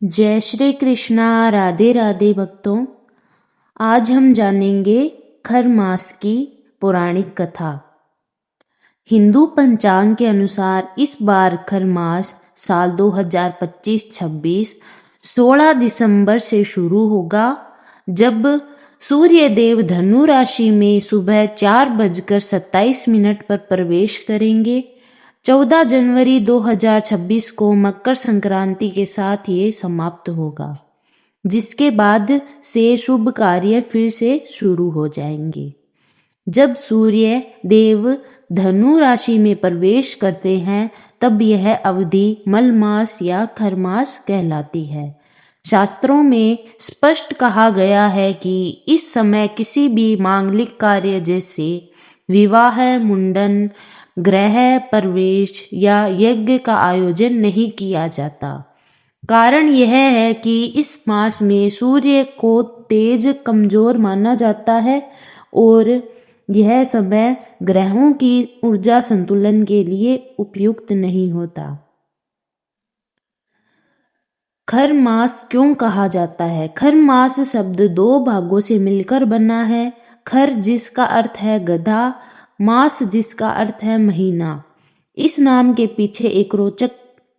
जय श्री कृष्णा। राधे राधे भक्तों। आज हम जानेंगे खर मास की पौराणिक कथा। हिंदू पंचांग के अनुसार इस बार खर मास साल 2025-26 16 दिसंबर से शुरू होगा, जब सूर्य देव धनु राशि में सुबह 4:27 पर प्रवेश करेंगे। 14 जनवरी 2026 को मकर संक्रांति के साथ ये समाप्त होगा, जिसके बाद से शुभ कार्य फिर से शुरू हो जाएंगे। जब सूर्य देव धनु राशि में प्रवेश करते हैं, तब यह अवधि मल मास या खर मास कहलाती है। शास्त्रों में स्पष्ट कहा गया है कि इस समय किसी भी मांगलिक कार्य जैसे विवाह, मुंडन, गृह प्रवेश या यज्ञ का आयोजन नहीं किया जाता। कारण यह है कि इस मास में सूर्य को तेज कमजोर माना जाता है और यह समय ग्रहों की ऊर्जा संतुलन के लिए उपयुक्त नहीं होता। खर मास क्यों कहा जाता है? खर मास शब्द दो भागों से मिलकर बना है। खर जिसका अर्थ है गधा, मास जिसका अर्थ है महीना। इस नाम के पीछे एक रोचक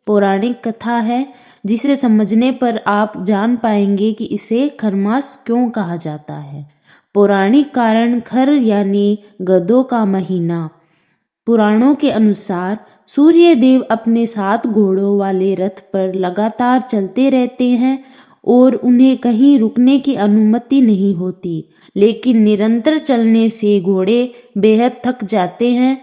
पौराणिक कथा है, जिसे समझने पर आप जान पाएंगे कि इसे खरमास क्यों कहा जाता है। पौराणिक कारण खर यानी गधों का महीना। पुराणों के अनुसार सूर्य देव अपने 7 घोड़ों वाले रथ पर लगातार चलते रहते हैं और उन्हें कहीं रुकने की अनुमति नहीं होती, लेकिन निरंतर चलने से घोड़े बेहद थक जाते हैं।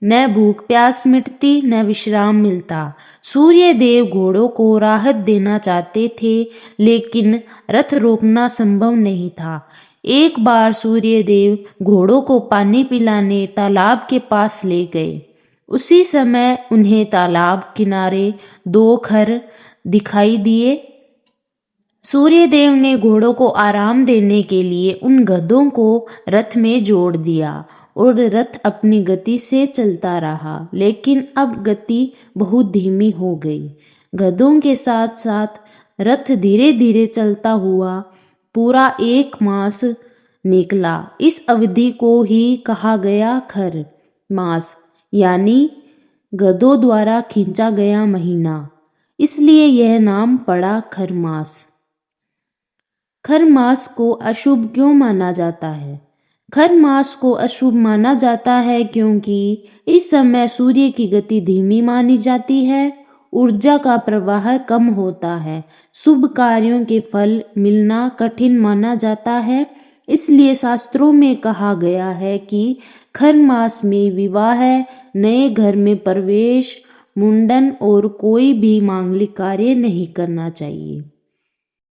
न भूख प्यास मिटती, न विश्राम मिलता। सूर्य देव घोड़ों को राहत देना चाहते थे, लेकिन रथ रोकना संभव नहीं था। एक बार सूर्य देव घोड़ों को पानी पिलाने तालाब के पास ले गए। उसी समय उन्हें तालाब किनारे 2 खर दिखाई दिए। सूर्य देव ने घोड़ों को आराम देने के लिए उन गधों को रथ में जोड़ दिया और रथ अपनी गति से चलता रहा, लेकिन अब गति बहुत धीमी हो गई। गधों के साथ साथ रथ धीरे धीरे चलता हुआ पूरा 1 मास निकला। इस अवधि को ही कहा गया खर मास, यानी गधों द्वारा खींचा गया महीना, इसलिए यह नाम पड़ा खर मास। खर मास को अशुभ क्यों माना जाता है? खर मास को अशुभ माना जाता है क्योंकि इस समय सूर्य की गति धीमी मानी जाती है, ऊर्जा का प्रवाह कम होता है, शुभ कार्यों के फल मिलना कठिन माना जाता है। इसलिए शास्त्रों में कहा गया है कि खर मास में विवाह, नए घर में प्रवेश, मुंडन और कोई भी मांगलिक कार्य नहीं करना चाहिए।